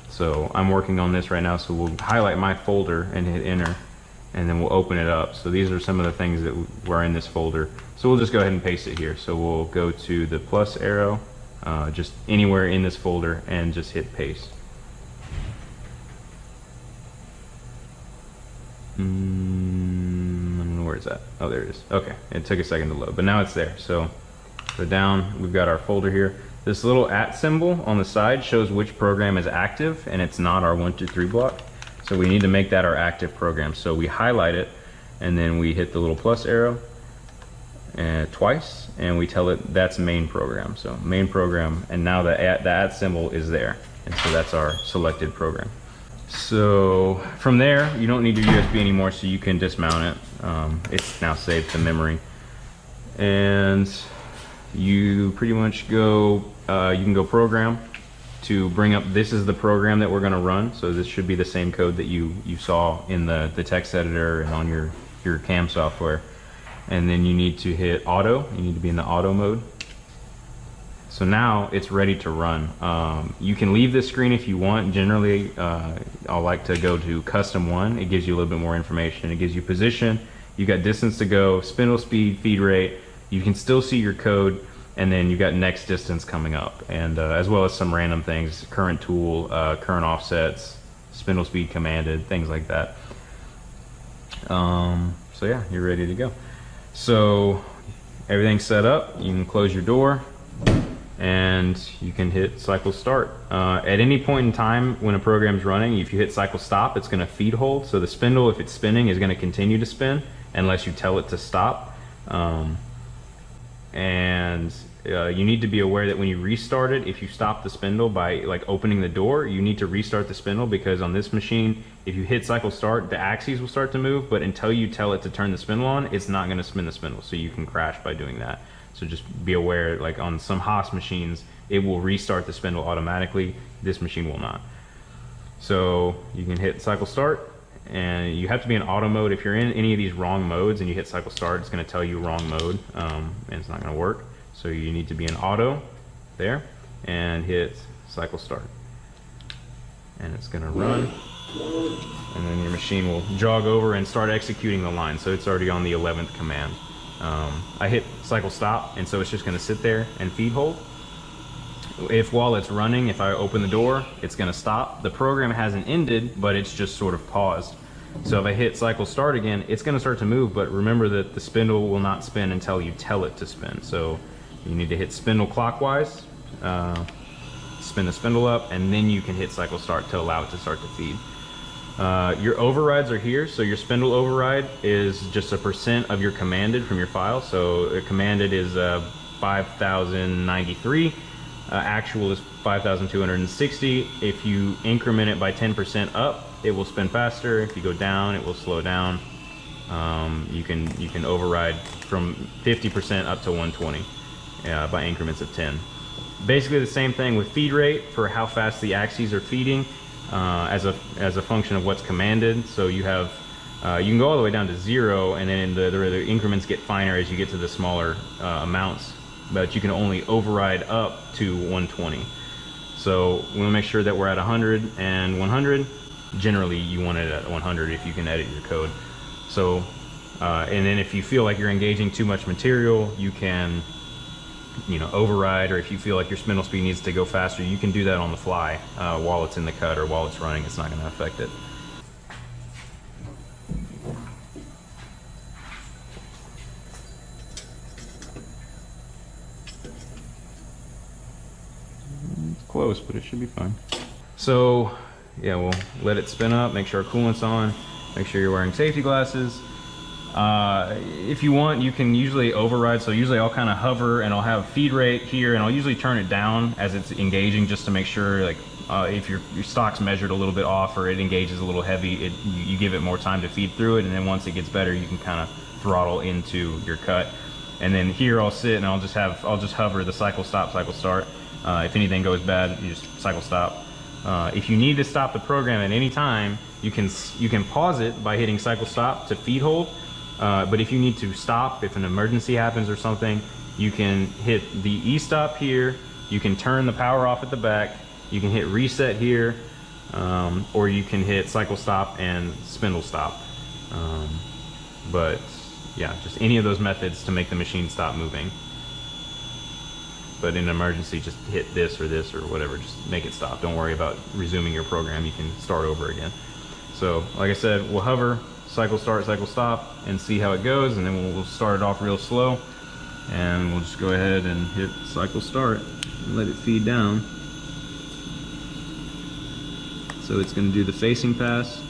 So I'm working on this right now, so we'll highlight my folder and hit enter, and then we'll open it up. So these are some of the things that were in this folder. So we'll just go ahead and paste it here. So we'll go to the plus arrow, just anywhere in this folder, and just hit paste. Where's that? Oh, there it is. Okay, it took a second to load, but now it's there. So go down, we've got our folder here. This little @ symbol on the side shows which program is active, and it's not our 123 block. So we need to make that our active program. So we highlight it, and then we hit the little plus arrow twice, and we tell it that's main program. So main program, and now the @ symbol is there, and so that's our selected program. So from there, you don't need your USB anymore, so you can dismount it. It's now saved to memory, and you pretty much go, you can go program to bring up, this is the program that we're going to run. So this should be the same code that you saw in the text editor and on your CAM software. And then you need to hit auto. You need to be in the auto mode. So now it's ready to run. You can leave this screen if you want. Generally, I like to go to custom one. It gives you a little bit more information. It gives you position, you got distance to go, spindle speed, feed rate. You can still see your code, and then you got next distance coming up, and as well as some random things, current tool, current offsets, spindle speed commanded, things like that. So yeah, you're ready to go. So everything's set up, you can close your door and you can hit cycle start. At any point in time when a program's running, if you hit cycle stop, it's going to feed hold. So the spindle, if it's spinning, is going to continue to spin unless you tell it to stop. You need to be aware that when you restart it, if you stop the spindle by like opening the door, you need to restart the spindle, because on this machine, if you hit cycle start, the axes will start to move, but until you tell it to turn the spindle on, it's not going to spin the spindle, so you can crash by doing that. So just be aware, like on some Haas machines, it will restart the spindle automatically. This machine will not. So you can hit cycle start, and you have to be in auto mode. If you're in any of these wrong modes and you hit cycle start, it's going to tell you wrong mode, and it's not going to work. So you need to be in auto there and hit cycle start. And it's going to run, and then your machine will jog over and start executing the line. So it's already on the 11th command. I hit cycle stop, and so it's just going to sit there and feed hold. If while it's running, if I open the door, it's going to stop. The program hasn't ended, but it's just sort of paused. So if I hit cycle start again, it's going to start to move, but remember that the spindle will not spin until you tell it to spin. So you need to hit spindle clockwise, spin the spindle up, and then you can hit cycle start to allow it to start to feed. Your overrides are here. So your spindle override is just a % of your commanded from your file. So commanded is 5093. Actual is 5260. If you increment it by 10% up, it will spin faster. If you go down, it will slow down. You can override from 50% up to 120 by increments of 10. Basically the same thing with feed rate for how fast the axes are feeding. As a function of what's commanded. So you have you can go all the way down to 0, and then the increments get finer as you get to the smaller amounts, but you can only override up to 120. So we want to make sure that we're at 100 and 100. Generally you want it at 100 if you can edit your code. So and then if you feel like you're engaging too much material, you can override, or if you feel like your spindle speed needs to go faster, you can do that on the fly while it's in the cut or while it's running. It's not going to affect it. It's close, but it should be fine. So yeah, we'll let it spin up, make sure our coolant's on, make sure you're wearing safety glasses. If you want, you can usually override. So usually I'll kind of hover and I'll have feed rate here, and I'll usually turn it down as it's engaging, just to make sure, like if your stock's measured a little bit off or it engages a little heavy, you give it more time to feed through it, and then once it gets better, you can kind of throttle into your cut. And then here I'll sit and I'll just hover the cycle stop, cycle start. If anything goes bad, you just cycle stop. If you need to stop the program at any time, you can pause it by hitting cycle stop to feed hold. But if you need to stop, if an emergency happens or something, you can hit the E-stop here, you can turn the power off at the back, you can hit reset here, or you can hit cycle stop and spindle stop. But yeah, just any of those methods to make the machine stop moving. But in an emergency, just hit this or whatever, just make it stop. Don't worry about resuming your program, you can start over again. So like I said, we'll hover, cycle start, cycle stop, and see how it goes, and then we'll start it off real slow, and we'll just go ahead and hit cycle start and let it feed down. So it's going to do the facing pass.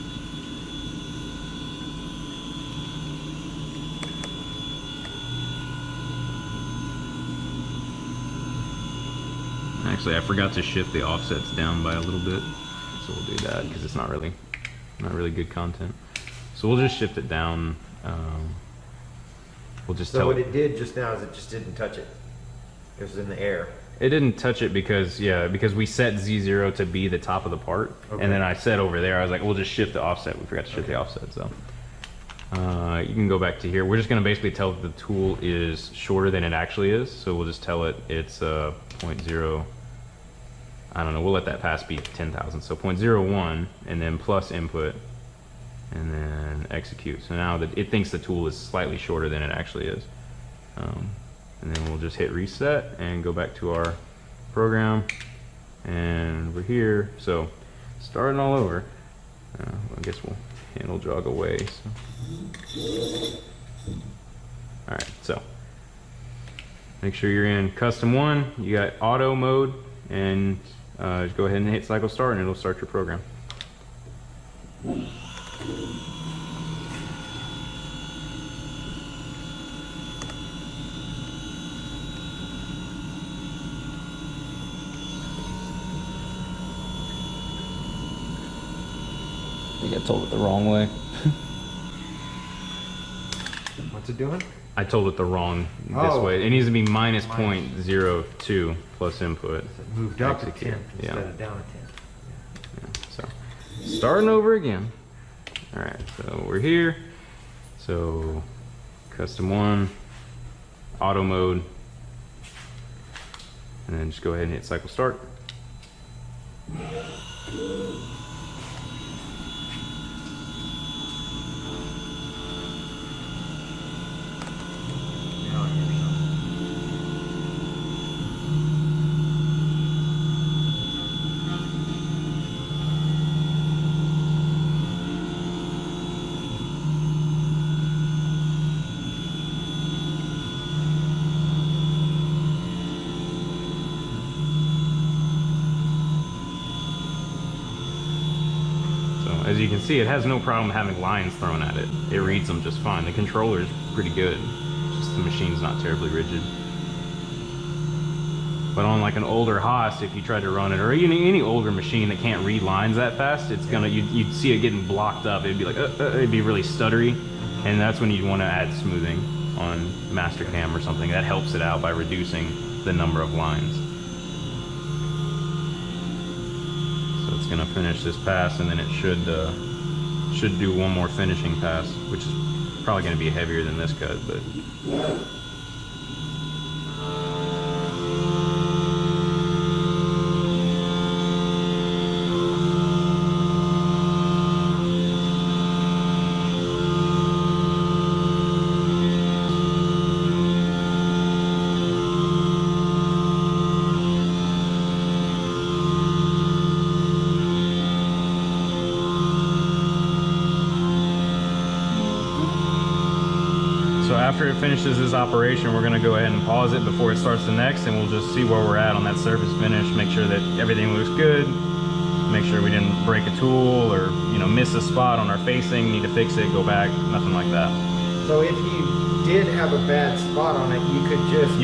Actually, I forgot to shift the offsets down by a little bit, so we'll do that because it's not really good content. So we'll just shift it down. We'll just So what it did just now is it just didn't touch it. It was in the air. It didn't touch it because we set Z0 to be the top of the part. Okay. And then I said over there, I was like, we'll just shift the offset. We forgot to shift the offset, so. You can go back to here. We're just gonna basically tell that the tool is shorter than it actually is. So we'll just tell it it's 0.0, I don't know, we'll let that pass be 10,000. So 0.01 and then plus input and then execute. So now that it thinks the tool is slightly shorter than it actually is. And then we'll just hit reset and go back to our program, and we're here. So starting all over. I guess we'll handle jog away. So. All right, so make sure you're in custom 1. You got auto mode, and just go ahead and hit cycle start and it'll start your program. I think I told it the wrong way. What's it doing? I told it the wrong this way. It needs to be minus 0.02 plus input. So it moved up to Execute. 10 instead of down to 10. Yeah, so starting over again. All right, so we're here. So custom 1, auto mode, and then just go ahead and hit cycle start. As you can see, it has no problem having lines thrown at it. It reads them just fine. The controller is pretty good. Just the machine's not terribly rigid. But on like an older Haas, if you try to run it, or any older machine that can't read lines that fast, it's gonna you'd see it getting blocked up. It'd be like it'd be really stuttery, and that's when you'd want to add smoothing on Mastercam or something. That helps it out by reducing the number of lines. It's gonna finish this pass, and then it should do one more finishing pass, which is probably gonna be heavier than this cut, but. So after it finishes this operation, we're gonna go ahead and pause it before it starts the next, and we'll just see where we're at on that surface finish, make sure that everything looks good, make sure we didn't break a tool or miss a spot on our facing, need to fix it, go back, nothing like that. So if you did have a bad spot on it, you could just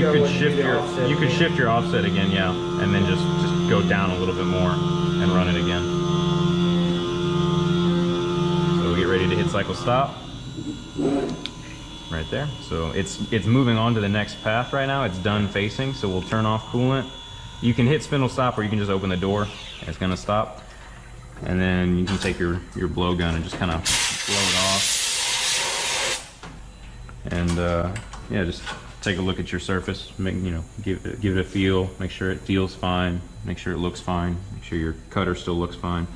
shift your offset again, yeah, and then just go down a little bit more and run it again. So we get ready to hit cycle stop. Right there. So it's moving on to the next path right now. It's done facing, so we'll turn off coolant. You can hit spindle stop, or you can just open the door and it's gonna stop. And then you can take your blowgun and just kind of blow it off. And yeah, just take a look at your surface. Give it a feel. Make sure it feels fine. Make sure it looks fine. Make sure your cutter still looks fine.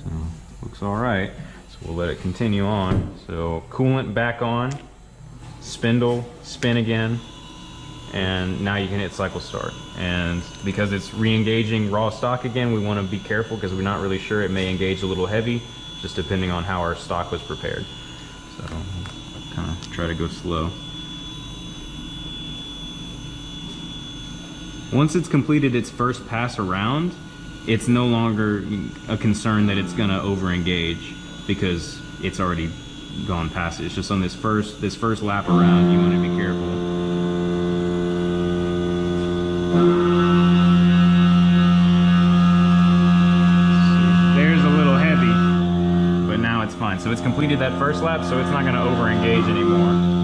So looks all right. We'll let it continue on. So coolant back on, spindle, spin again, and now you can hit cycle start. And because it's re-engaging raw stock again, we want to be careful because we're not really sure. It may engage a little heavy, just depending on how our stock was prepared. So kind of try to go slow. Once it's completed its first pass around, it's no longer a concern that it's going to over-engage, because it's already gone past it. It's just on this first lap around, you want to be careful. There's a little heavy, but now it's fine. So it's completed that first lap, so it's not going to over-engage anymore.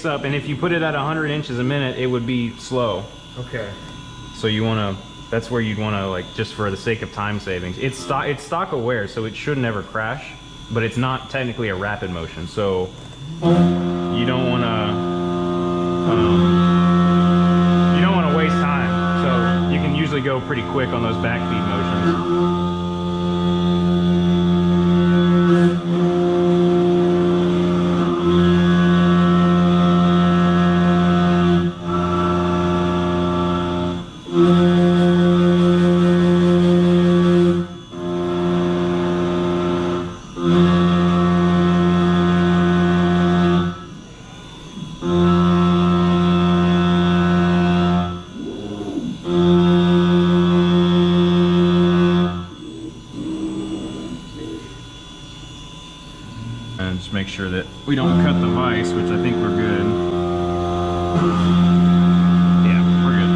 Up, and if you put it at 100 inches a minute, it would be slow. Okay. So you want to That's where you'd want to, like, just for the sake of time savings. It's stock aware, so it should never crash, but it's not technically a rapid motion, so you don't want to waste time. So you can usually go pretty quick on those backfeed motions. And just make sure that we don't cut the vise, which I think we're good. Yeah, we're good.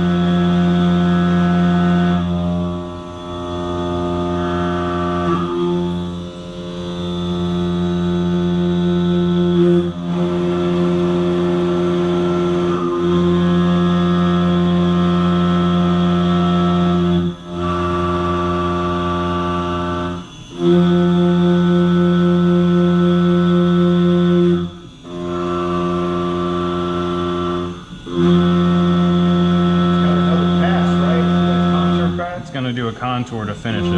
Going to do a contour to finish it.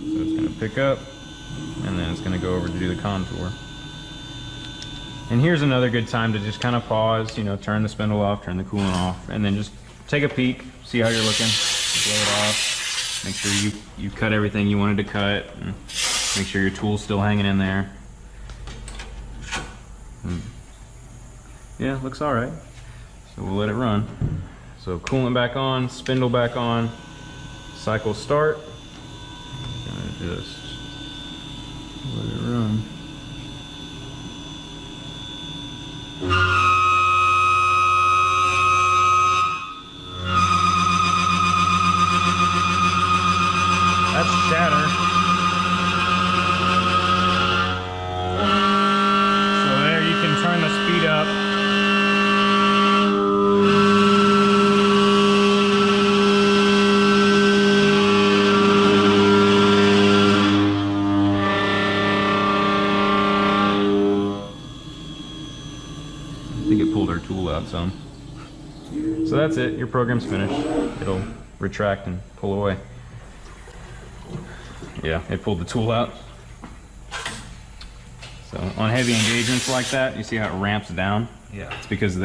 So it's going to pick up, and then it's going to go over to do the contour. And here's another good time to just kind of pause, you know, turn the spindle off, turn the coolant off, and then just take a peek, see how you're looking, blow it off, make sure you cut everything you wanted to cut, and make sure your tool's still hanging in there. Yeah, looks all right. So we'll let it run. So coolant back on, spindle back on, cycle start. Gonna just let it run. That's shatter. So there you can turn the speed up. I think it pulled our tool out some. So that's it, your program's finished. It'll retract and pull away. Yeah, it pulled the tool out. So on heavy engagements like that, you see how it ramps down? Yeah. It's because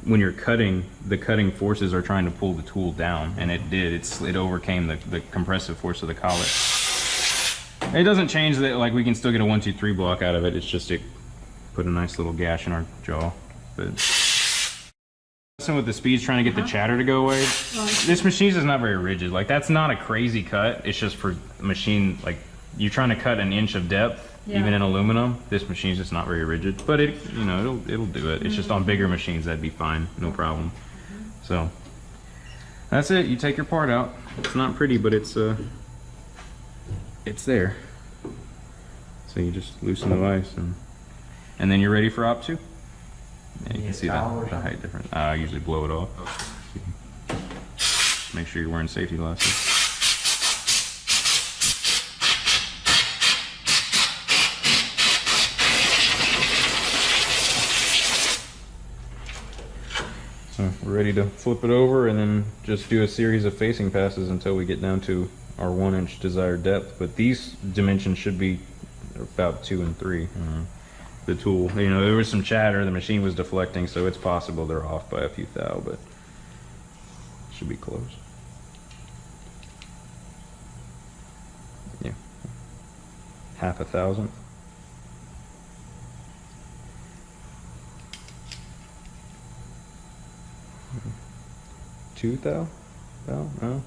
when you're cutting, the cutting forces are trying to pull the tool down, and it did. It overcame the compressive force of the collet. It doesn't change that, like, we can still get a 1, 2, 3 block out of it. It's just it put a nice little gash in our jaw. But with the speeds, trying to get the chatter to go away. This machine's is not very rigid. Like, that's not a crazy cut. It's just for machine, like, you're trying to cut an inch of depth. Yeah. Even in aluminum, this machine's just not very rigid, but it, you know, it'll do it. It's just on bigger machines that'd be fine, no problem. So that's it. You take your part out. It's not pretty, but it's there. So you just loosen the vise, and then you're ready for op 2. Yeah, you can see the height difference. I usually blow it off. Make sure you're wearing safety glasses. So we're ready to flip it over and then just do a series of facing passes until we get down to our 1-inch desired depth. But these dimensions should be about 2 and 3. The tool, you know, there was some chatter, the machine was deflecting, so it's possible they're off by a few thou, but should be close. Yeah, 1/2 thousandth. Two thou? Thou? No.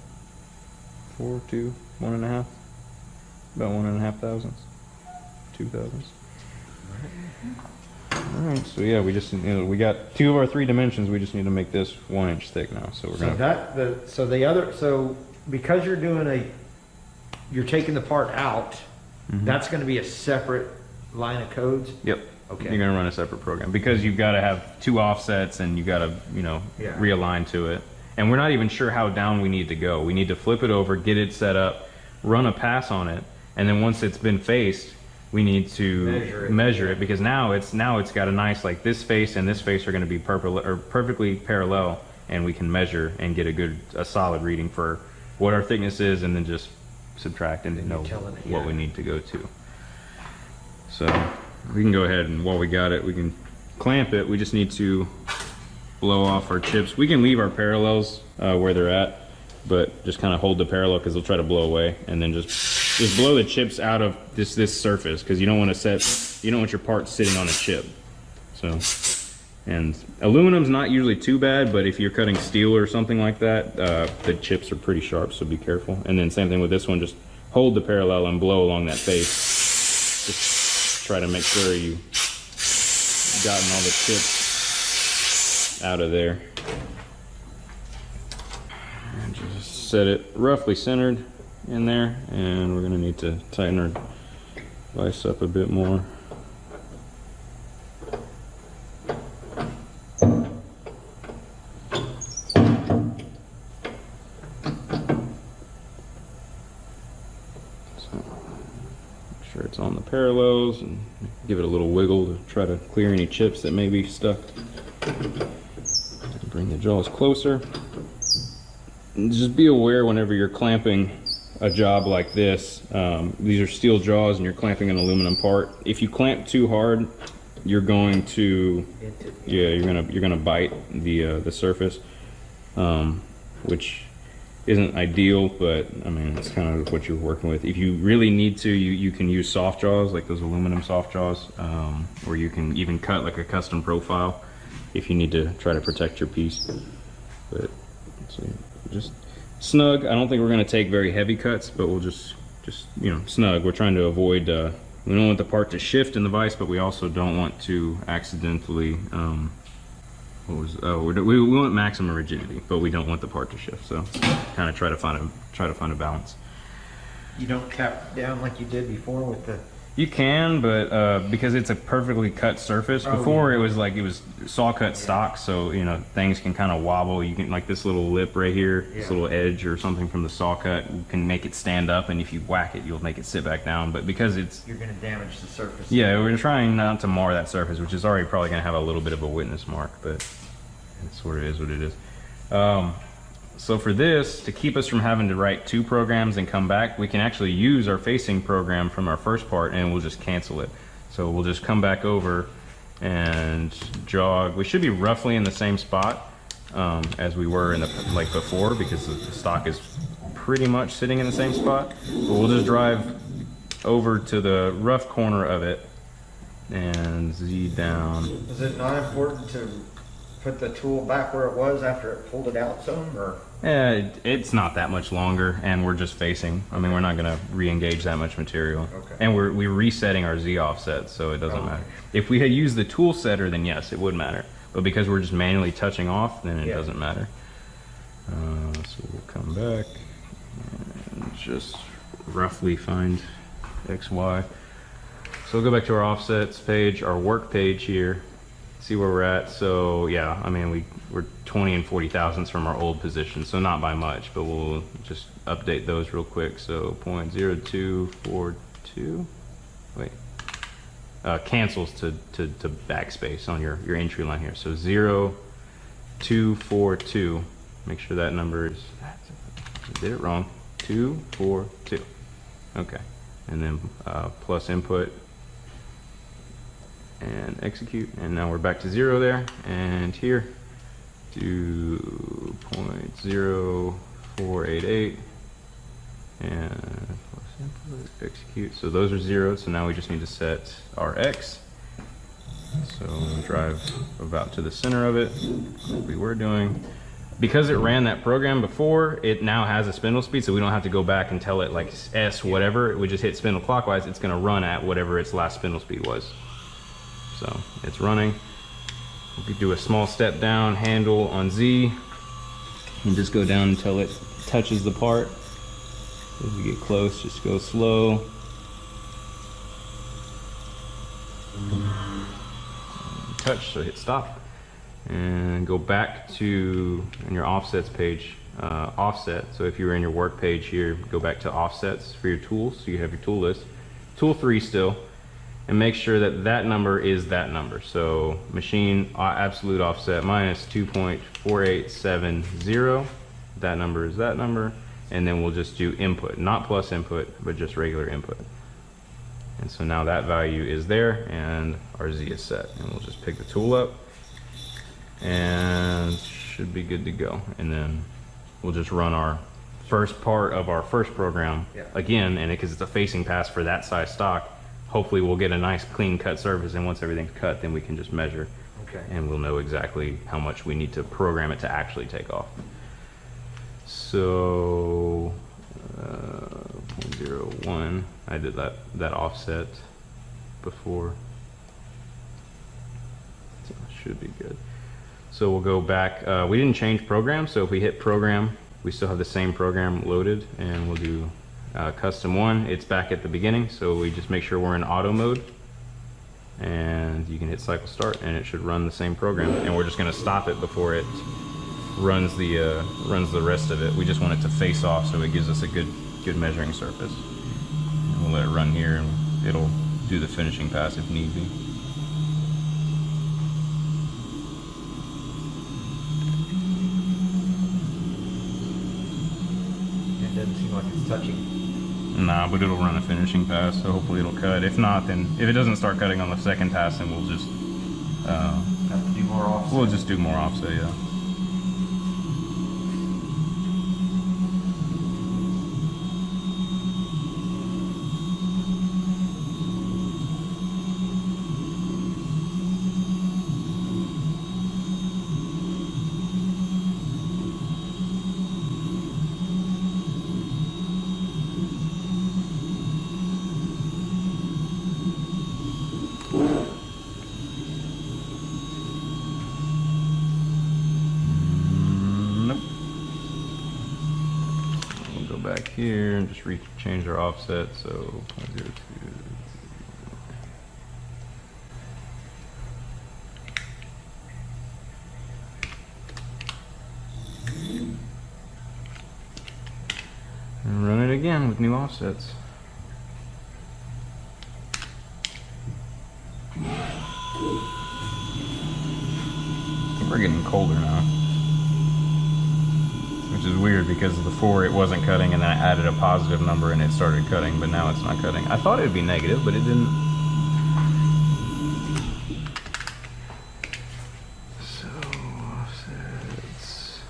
4, 2, 1.5. About 1.5 thousandths. 2 thousandths. Alright, so yeah, we just, you know, we got 2 of our 3 dimensions. We just need to make this 1 inch thick now. So we're gonna. So because you're doing you're taking the part out, that's going to be a separate line of codes? Yep. Okay. You're gonna run a separate program because you've got to have 2 offsets and you got to, you know, Yeah. realign to it. And we're not even sure how down we need to go. We need to flip it over, get it set up, run a pass on it, and then once it's been faced, we need to measure it because now it's got a nice, like, this face and this face are going to be perfectly parallel, and we can measure and get a solid reading for what our thickness is, and then just subtract and know what we need to go to. So we can go ahead and while we got it, we can clamp it. We just need to blow off our chips. We can leave our parallels where they're at, but just kind of hold the parallel because they'll try to blow away, and then just blow the chips out of this surface because you don't want your part sitting on a chip. So, and aluminum's not usually too bad, but if you're cutting steel or something like that, the chips are pretty sharp, so be careful. And then same thing with this one, just hold the parallel and blow along that face. Just try to make sure you've gotten all the chips out of there. And just set it roughly centered in there, and we're going to need to tighten our vise up a bit more. So make sure it's on the parallels and give it a little wiggle to try to clear any chips that may be stuck. Bring the jaws closer. And just be aware whenever you're clamping a job like this, these are steel jaws and you're clamping an aluminum part. If you clamp too hard, you're going to, you're gonna bite the surface, which isn't ideal, but I mean it's kind of what you're working with. If you really need to, you can use soft jaws like those aluminum soft jaws, or you can even cut like a custom profile if you need to try to protect your piece. But so just snug. I don't think we're going to take very heavy cuts, but we'll just you know, snug. We're trying to avoid, we don't want the part to shift in the vise, but we also don't want to accidentally, we want maximum rigidity, but we don't want the part to shift. So kind of try to find a balance. You don't cap down like you did before with the... You can, but because it's a perfectly cut surface. Before it was like it was saw cut stock, so you know things can kind of wobble. You can, like this little lip right here, this little edge or something from the saw cut, you can make it stand up, and if you whack it, you'll make it sit back down. But because you're going to damage the surface. Yeah, we're trying not to mar that surface, which is already probably going to have a little bit of a witness mark, but it sort of is what it is. So for this, to keep us from having to write 2 programs and come back, we can actually use our facing program from our first part and we'll just cancel it. So we'll just come back over and jog. We should be roughly in the same spot as we were in like before, because the stock is pretty much sitting in the same spot. But we'll just drive over to the rough corner of it and Z down. Is it not important to put the tool back where it was after it pulled it out some, or? Yeah, it's not that much longer, and we're just facing. I mean, we're not going to re-engage that much material. Okay. And we're resetting our Z offset, so it doesn't matter. If we had used the tool setter, then yes, it would matter. But because we're just manually touching off, then it doesn't matter. So we'll come back and just roughly find X, Y. So we'll go back to our offsets page, our work page here. See where we're at. So yeah, I mean we're 20 and 40 thousandths from our old position, so not by much, but we'll just update those real quick. So 0.0242, wait, cancels to backspace on your entry line here. So 0.242. Make sure that number is, I did it wrong. 242. Okay, and then plus input and execute, and now we're back to 0 there, and here to 0.0488 and plus input, execute. So those are 0, so now we just need to set our X. So we'll drive about to the center of it like we were doing. Because it ran that program before, it now has a spindle speed, so we don't have to go back and tell it like S whatever. We just hit spindle clockwise, it's going to run at whatever its last spindle speed was. So it's running. We could do a small step down handle on Z and just go down until it touches the part. As we get close, just go slow. touch, so hit stop. And go back to in your offsets page, offset. So if you were in your work page here, go back to offsets for your tools. So you have your tool list, tool 3 still, and make sure that that number is that number. So machine absolute offset minus 2.4870. That number is that number, and then we'll just do input, not plus input, but just regular input. And so now that value is there, and our Z is set. And we'll just pick the tool up, and should be good to go. And then we'll just run our first part of our first program again, and because it's a facing pass for that size stock, hopefully we'll get a nice clean cut surface, and once everything's cut, then we can just measure. Okay. And we'll know exactly how much we need to program it to actually take off. So 0.01, I did that offset before, so it should be good. So we'll go back. We didn't change program, so if we hit program, we still have the same program loaded, and we'll do custom 1. It's back at the beginning, so we just make sure we're in auto mode, and you can hit cycle start, and it should run the same program. And we're just going to stop it before it runs the rest of it. We just want it to face off, so it gives us a good measuring surface. And we'll let it run here, and it'll do the finishing pass if need be. Doesn't seem like it's touching. Nah, but it'll run a finishing pass, so hopefully it'll cut. If not, then if it doesn't start cutting on the second pass, then we'll just have to do more offset. We'll just do more offset, yeah. Back here and just change our offset, so 0.02. And run it again with new offsets. We're getting colder now, which is weird because before it wasn't cutting, and then I added a positive number and it started cutting, but now it's not cutting. I thought it would be negative, but it didn't. So offsets.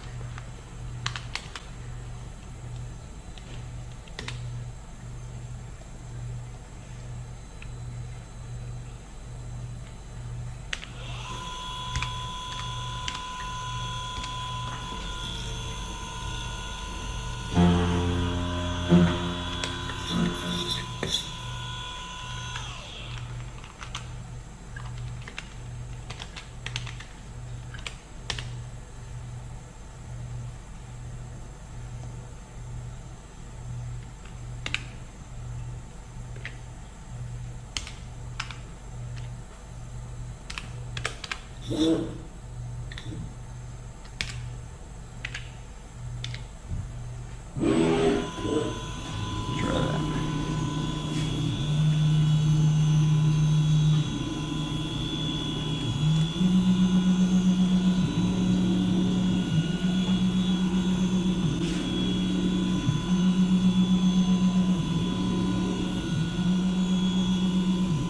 Try that.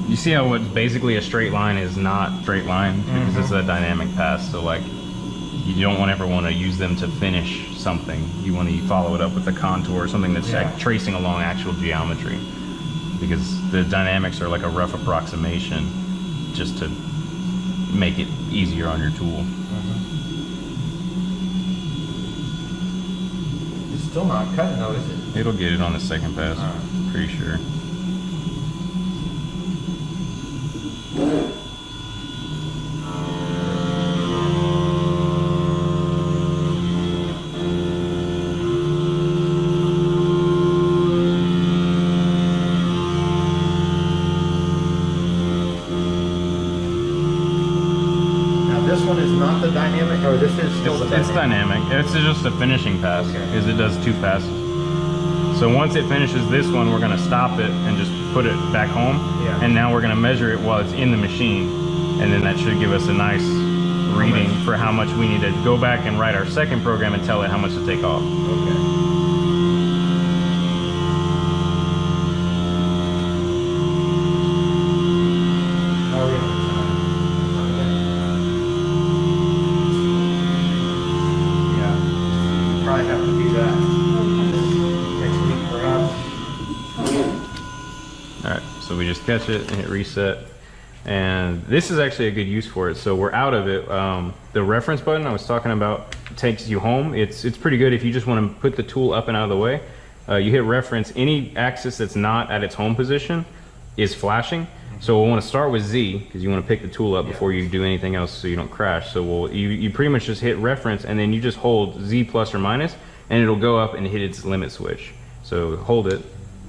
You see how what's basically a straight line is not straight line because it's a dynamic pass. So like, you don't ever want to use them to finish something. You want to follow it up with a contour or something that's like tracing along actual geometry, because the dynamics are like a rough approximation just to make it easier on your tool. It's still not cutting though, is it? It'll get it on the second pass, pretty sure. dynamic? Oh, this is still the It's dynamic. It's just a finishing pass, because it does 2 passes. So once it finishes this one, we're gonna stop it and just put it back home. Yeah. And now we're gonna measure it while it's in the machine. And then that should give us a nice reading for how much we need to go back and write our second program and tell it how much to take off. Okay. Yeah. Probably have to do that next week perhaps. All right, so we just catch it and hit reset. And this is actually a good use for it. So we're out of it. The reference button I was talking about takes you home. It's pretty good if you just want to put the tool up and out of the way. You hit reference, any axis that's not at its home position is flashing. So we'll want to start with Z, because you want to pick the tool up before you do anything else so you don't crash. So you pretty much just hit reference, and then you just hold Z plus or minus, and it'll go up and hit its limit switch. So hold it,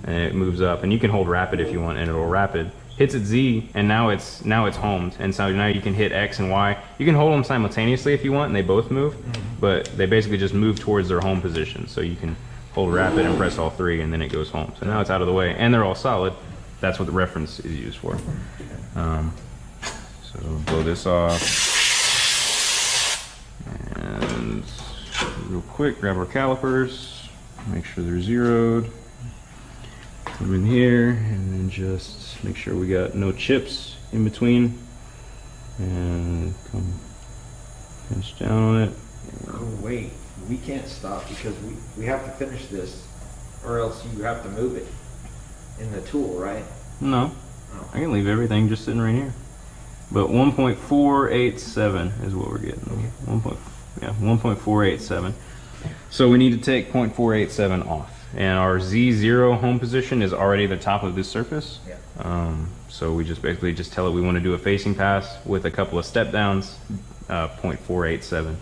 and it moves up. And you can hold rapid if you want, and it'll rapid. Hits at Z, and now it's homed. And so now you can hit X and Y. You can hold them simultaneously if you want, and they both move. But they basically just move towards their home position. So you can hold rapid and press all 3, and then it goes home. So now it's out of the way, and they're all solid. That's what the reference is used for. So blow this off. And real quick, grab our calipers. Make sure they're zeroed. Put them in here, and then just make sure we got no chips in between. And come pinch down on it. Oh wait, we can't stop because we have to finish this, or else you have to move it in the tool, right? No, Oh. I can leave everything just sitting right here. But 1.487 is what we're getting. Okay. 1.487. So we need to take 0.487 off. And our Z0 home position is already the top of this surface. Yeah. So we just basically just tell it we want to do a facing pass with a couple of step downs, 0.487.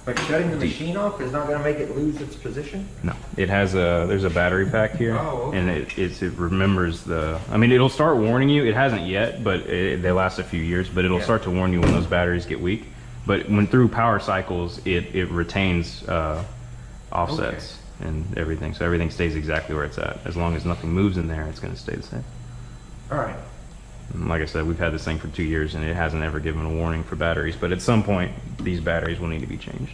But shutting the machine off is not going to make it lose its position? No, it has there's a battery pack here, Oh, okay. and it remembers I mean, it'll start warning you. It hasn't yet, but they last a few years, but it'll start to warn you when those batteries get weak. But when through power cycles, it retains offsets and everything. So everything stays exactly where it's at. As long as nothing moves in there, it's going to stay the same. All right. And like I said, we've had this thing for 2 years, and it hasn't ever given a warning for batteries. But at some point, these batteries will need to be changed.